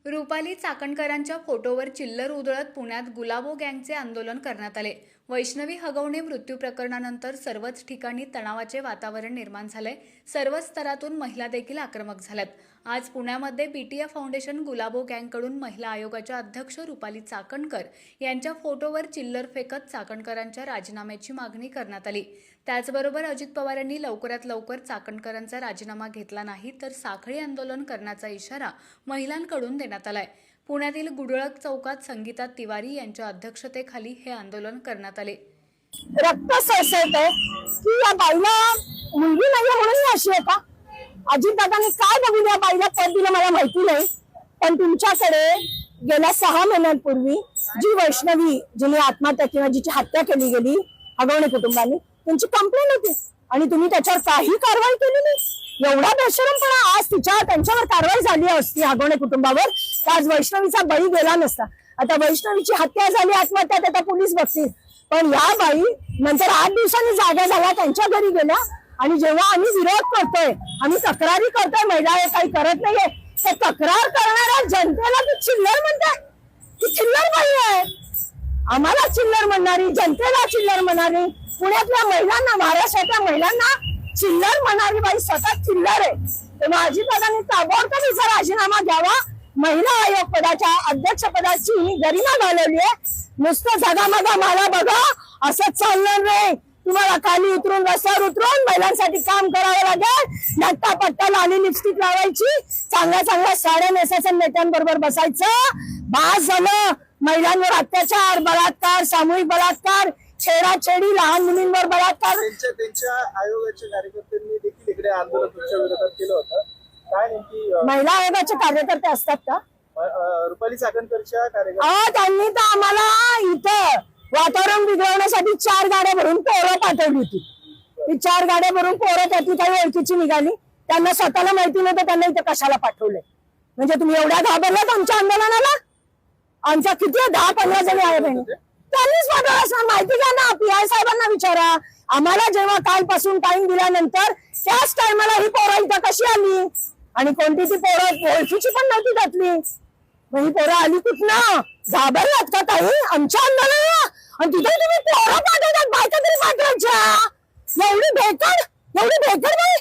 रुपाली चाकणकरांच्या फोटोवर चिल्लर उधळत पुण्यात गुलाबो गँगचे आंदोलन करण्यात आले। वैष्णवी हगवणे मृत्यू प्रकरणानंतर सर्वच ठिकाणी तणावाचे वातावरण निर्माण झाले। सर्व स्तरातून महिला देखील आक्रमक झाल्यात। आज पुण्यामध्ये बीटीएफ फाउंडेशन गुलाबो गँगकडून महिला आयोगाच्या अध्यक्ष रुपाली चाकणकर यांच्या फोटोवर चिल्लर फेकत चाकणकरांच्या राजीनाम्याची मागणी करण्यात आली। त्याचबरोबर अजित पवार यांनी लवकरात लवकर चाकणकरांचा राजीनामा घेतला नाही तर साखळी आंदोलन करण्याचा इशारा महिलांकडून देण्यात आलाय। पुण्यातील गुडळक चौकात संगीता तिवारी यांच्या अध्यक्षतेखाली हे आंदोलन करण्यात आले। रक्त सळसळतंय की या बाईला मुलगी नाही म्हणून अशी आहे का? अजितदादांनी काय बघून या बाईला पद दिलं मला माहिती नाही, पण तुमच्याकडे गेल्या 6 महिन्यांपूर्वी जी वैष्णवी जिने आत्महत्या किंवा जिची हत्या केली गेली हगवणे कुटुंबाने, त्यांची कंप्लेंट होती आणि तुम्ही त्याच्यावर काही कारवाई केली नाही। एवढा बेशरमपणा आज त्यांच्यावर कारवाई झाली असती हगवणे कुटुंबावर तर आज वैष्णवीचा बळी गेला नसता। आता वैष्णवीची हत्या झाली, आत्महत्या आता पोलीस बघतील, पण या बाई नंतर 8 दिवसांनी जागा झाल्या, त्यांच्या घरी गेल्या आणि जेव्हा आम्ही विरोध करतोय, आम्ही तक्रारी करतोय, महिला हे काही करत नाहीये, तर तक्रार करणाऱ्या जनतेला ती चिल्लर म्हणताय। ती चिल्लर बाई आहे, आम्हाला चिल्लर म्हणणारी, जनतेला चिल्लर म्हणणारी, पुण्यातल्या महिलांना, महाराष्ट्रातल्या महिलांना चिल्लर म्हणणारी बाई स्वतः चिल्लर आहे। तेव्हा अजितदादांनी ताबडतोब हिचा राजीनामा घ्यावा। महिला आयोग पदाच्या अध्यक्ष पदाची गरिमा घालवली आहे। नुसतं जगामध्ये मला बघा असं चालणार नाही। तुम्हाला खाली उतरून रस्त्यावर उतरून महिलांसाठी काम करावं लागेल। नट्टा पट्टा लाली लिपस्टिक लावायची, चांगल्या चांगल्या साड्या नेसायच्या, नेत्यांबरोबर बसायचं। बास झालं। महिलांवर अत्याचार, बलात्कार, सामूहिक बलात्कार, छेडाछेडी, लहान मुलींवर बलात्कार। त्यांच्या आयोगाच्या कार्यकर्त्यांनी देखील इकडे आंदोलन तुमच्या विरोधात केलं होतं। काय नेमकी महिला आयोगाचे कार्यकर्ते असतात का? रुपाली चाकणकरच्या कार्यकर्ते त्यांनी तर आम्हाला इथं वातावरण बिघडवण्यासाठी 4 गाड्या भरून पोरं पाठवली होती। ती 4 गाड्या भरून पोरं त्यातली काही ओळखीची निघाली, त्यांना स्वतःला माहिती नव्हतं त्यांना इथे कशाला पाठवलंय। म्हणजे तुम्ही एवढ्या घाबरलात आमच्या आंदोलनाला? आमच्या किती 10-15 जणी आहे बहिणी, त्यांनीच पाठवलं असणार। माहिती घ्या ना, पीआय साहेबांना विचारा। आम्हाला जेव्हा कालपासून टाइम दिल्यानंतर त्याच टायमाला ही पोरं इथं कशी आली आणि कोणती ती पोरं ओळखीची पण नव्हती त्यातली, मग ही पोरं आली कुठनं? घाबरलात का काही आमच्या आंदोलनाला? आणि तिथे तुम्ही पोरं पाठवतात, बायका तरी पाठवायच्या। एवढी भेकड बाई